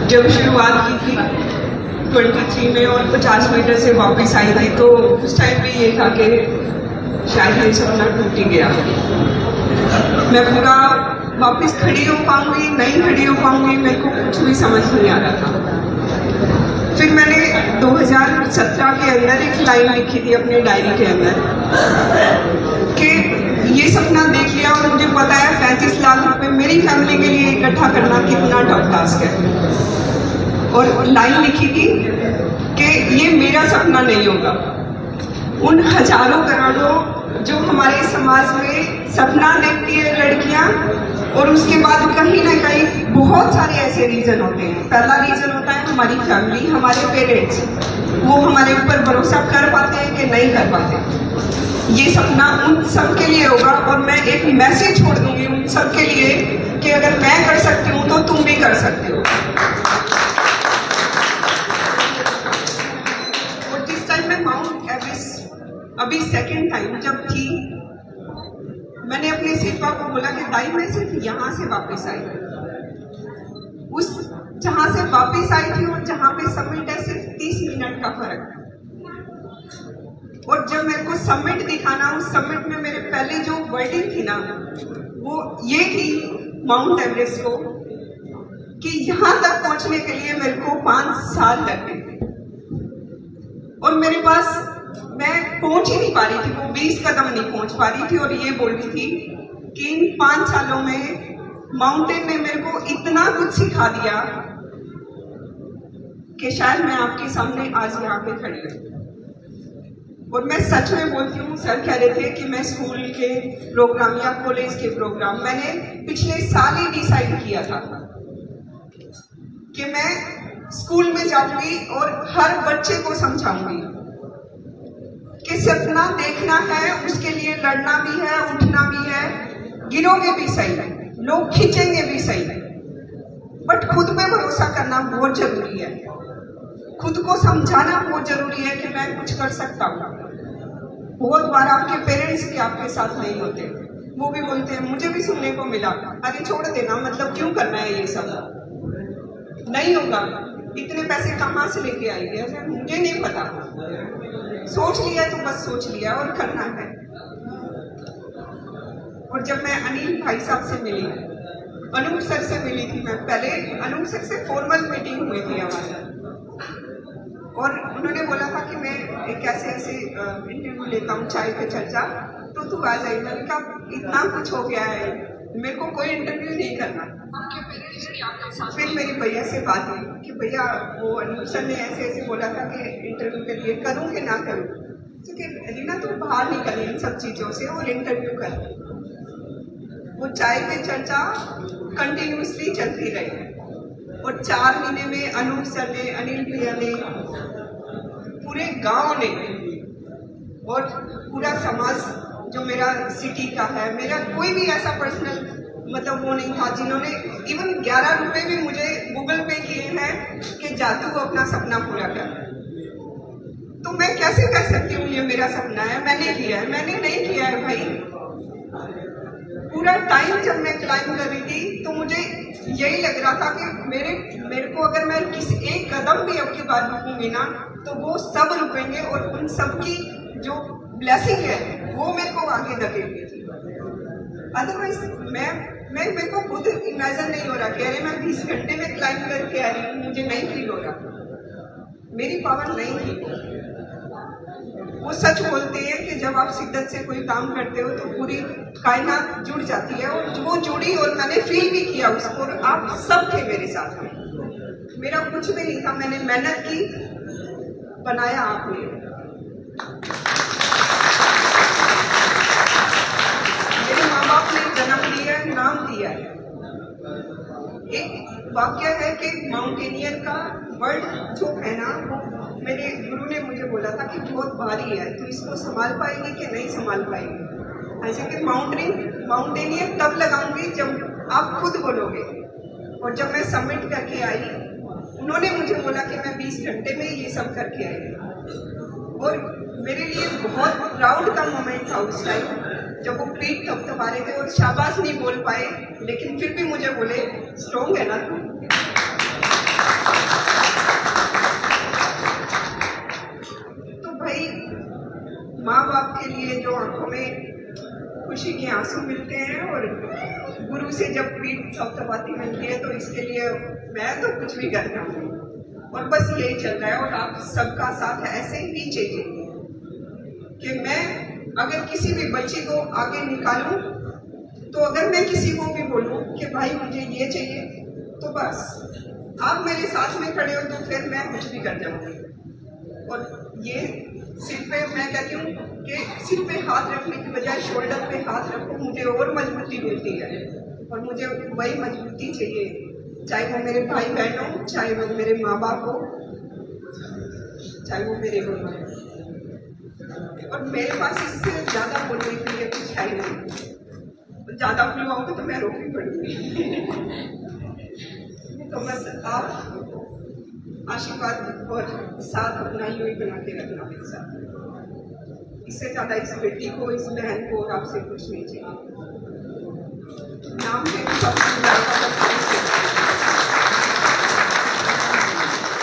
जब शुरुआत की थी 23 में और 50 मीटर से वापस आई थी, तो उस टाइम भी ये था कि शायद ये सपना टूट ही गया। मैं पूरा वापस खड़ी हो पाऊंगी, नहीं खड़ी हो पाऊंगी, मेरे को कुछ भी समझ नहीं आ रहा था। फिर मैंने 2017 के अंदर एक लाइन लिखी थी अपने डायरी के अंदर कि ये सपना देख लिया और मुझे पता है 35 लाख रुपए मेरी फैमिली के लिए इकट्ठा करना कितना टफ टास्क है। और लाइन लिखी थी कि ये मेरा सपना नहीं होगा। उन हजारों करोड़ों जो हमारे समाज में सपना देखती है लड़कियां, और उसके बाद कहीं ना कहीं बहुत सारे ऐसे रीजन होते हैं। पहला रीजन होता है हमारी फैमिली, हमारे पेरेंट्स, वो हमारे ऊपर भरोसा कर पाते हैं कि नहीं कर पाते। ये सपना उन सब के लिए होगा और मैं एक मैसेज छोड़ दूंगी उन सब के लिए कि अगर मैं कर सकती हूँ तो तुम भी कर सकते हो। और जिस टाइम मैं माउंट एवरेस्ट अभी सेकेंड टाइम जब थी, मैंने अपने शिल्पा को बोला कि दाई मैं सिर्फ यहाँ से वापस आई, उस जहाँ से वापस आई थी और जहाँ पे समिट है सिर्फ 30 मिनट का फर्क है। और जब मेरे को समिट दिखाना, उस समिट में मेरे पहले जो वर्डिंग थी ना, वो ये थी माउंट एवरेस्ट को कि यहाँ तक पहुंचने के लिए मेरे को 5 साल लग गए थे और मेरे पास मैं पहुंच ही नहीं पा रही थी, वो 20 कदम नहीं पहुंच पा रही थी। और ये बोल रही थी कि इन 5 सालों में माउंटेन ने मेरे को इतना कुछ सिखा दिया कि शायद मैं आपके सामने आज यहाँ पे खड़ी हूँ। और मैं सच में बोलती हूँ, सर कह रहे थे कि मैं स्कूल के प्रोग्राम या कॉलेज के प्रोग्राम, मैंने पिछले साल ही डिसाइड किया था कि मैं स्कूल में जाऊंगी और हर बच्चे को समझाऊंगी कि सपना देखना है, उसके लिए लड़ना भी है, उठना भी है, गिरोगे भी सही, लोग खींचेंगे भी सही, बट खुद पे भरोसा करना बहुत जरूरी है। खुद को समझाना बहुत जरूरी है कि मैं कुछ कर सकता हूँ। बहुत बार आपके पेरेंट्स भी आपके साथ नहीं होते, वो भी बोलते हैं, मुझे भी सुनने को मिला, अरे छोड़ देना, मतलब क्यों करना है ये सब, नहीं होगा, इतने पैसे कहाँ से लेके आएंगे, मुझे नहीं पता, सोच लिया तो बस सोच लिया और करना है। और जब मैं अनिल भाई साहब से मिली, अनूप सर से मिली थी, मैं पहले अनूप सर से फॉर्मल मीटिंग हुई थी हमारी, और उन्होंने बोला था कि मैं कैसे ऐसे इंटरव्यू लेता हूँ चाय पे चर्चा, तो तू आ जाए। मैंने कहा इतना कुछ हो गया है, मेरे को कोई इंटरव्यू नहीं करना। फिर मेरी भैया से बात हुई कि भैया वो अनूप सर ने ऐसे ऐसे बोला था कि इंटरव्यू के लिए करूँ कि ना करूँ, क्योंकि रीना तू बाहर निकल इन सब चीज़ों से और इंटरव्यू कर। वो चाय पे चर्चा कंटिन्यूसली चलती रही और 4 महीने में अनूप सर ने, अनिल भैया ने, पूरे गांव ने और पूरा समाज जो मेरा सिटी का है, मेरा कोई भी ऐसा पर्सनल मतलब वो नहीं था जिन्होंने इवन 11 रुपए भी मुझे गूगल पे किए हैं कि जादू को अपना सपना पूरा कर। तो मैं कैसे कह सकती हूँ ये मेरा सपना है, मैंने किया है, मैंने नहीं किया है भाई। पूरा टाइम जब मैं क्लाइंब कर रही थी तो मुझे यही लग रहा था कि मेरे को अगर मैं किसी एक कदम भी अब की बात रुकूंगी ना, तो वो सब रुकेंगे और उन सब की जो ब्लेसिंग है वो मेरे को आगे धकेलती थी। अदरवाइज मेरे को खुद इमेजिन नहीं हो रहा कि अरे मैं 20 घंटे में क्लाइंब करके आ रही हूँ, मुझे नहीं फील हो रहा, मेरी पावर नहीं थी। वो सच बोलते हैं कि जब आप शिद्दत से कोई काम करते हो तो पूरी कायनात जुड़ जाती है, और वो जुड़ी और मैंने फील भी किया उसको, और आप सब थे मेरे साथ में। मेरा कुछ भी नहीं था, मैंने मेहनत की, बनाया आपने। मेरे माँ बाप ने जन्म दिया, नाम दिया है। एक वाक्य है कि माउंटेनियर का वर्ड जो है ना, वो मेरे गुरु ने मुझे बोला था कि बहुत भारी है, तो इसको संभाल पाएंगे कि नहीं संभाल पाएंगे। ऐसे कि माउंटेनियर तब लगाऊंगी जब आप खुद बोलोगे। और जब मैं सबमिट करके आई, उन्होंने मुझे बोला कि मैं 20 घंटे में ये सब करके आई, और मेरे लिए बहुत प्राउड का मोमेंट था उस टाइम जब वो पीठ थपथपा रहे थे और शाबाश नहीं बोल पाए, लेकिन फिर भी मुझे बोले स्ट्रॉन्ग है ना तू। खुशी के आंसू मिलते हैं और गुरु से जब पीठ थपथपाती मिलती है तो इसके लिए मैं तो कुछ भी कर जाऊंगी। और बस यही चल रहा है और आप सबका साथ ऐसे ही चाहिए कि मैं अगर किसी भी बच्ची को आगे निकालूं तो अगर मैं किसी को भी बोलूं कि भाई मुझे ये चाहिए तो बस आप मेरे साथ में खड़े हो तो फिर मैं कुछ भी कर जाऊंगी। और ये सिर पे मैं कहती हूँ कि सिर पे हाथ रखने की बजाय शोल्डर पे हाथ रखो, मुझे और मजबूती मिलती है और मुझे वही मजबूती चाहिए, चाहे वो मेरे भाई बहन हो, चाहे वो मेरे माँ बाप हो, चाहे वो मेरे गुरु हो। और मेरे पास इससे ज़्यादा बोलने के लिए कुछ है नहीं। ज़्यादा बुलवाओगे तो मैं रोकनी पड़ूंगी। तो बस आप आशीर्वाद और साथ अपना यूँ ही बना के रखना मेरे साथ। इससे ज़्यादा इस बेटी को, इस बहन को और आपसे कुछ नहीं चाहिए। नाम के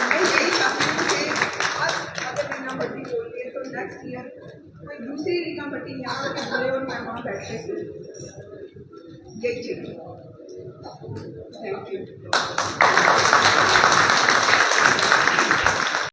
मैं यही चाहती हूँ कि आज अगर रीना भट्टी बोल रही है तो नेक्स्ट ईयर कोई दूसरी रीना भट्टी यहाँ के बोले और मैं वहाँ बैठे थे। यही चाहिए। Thank you.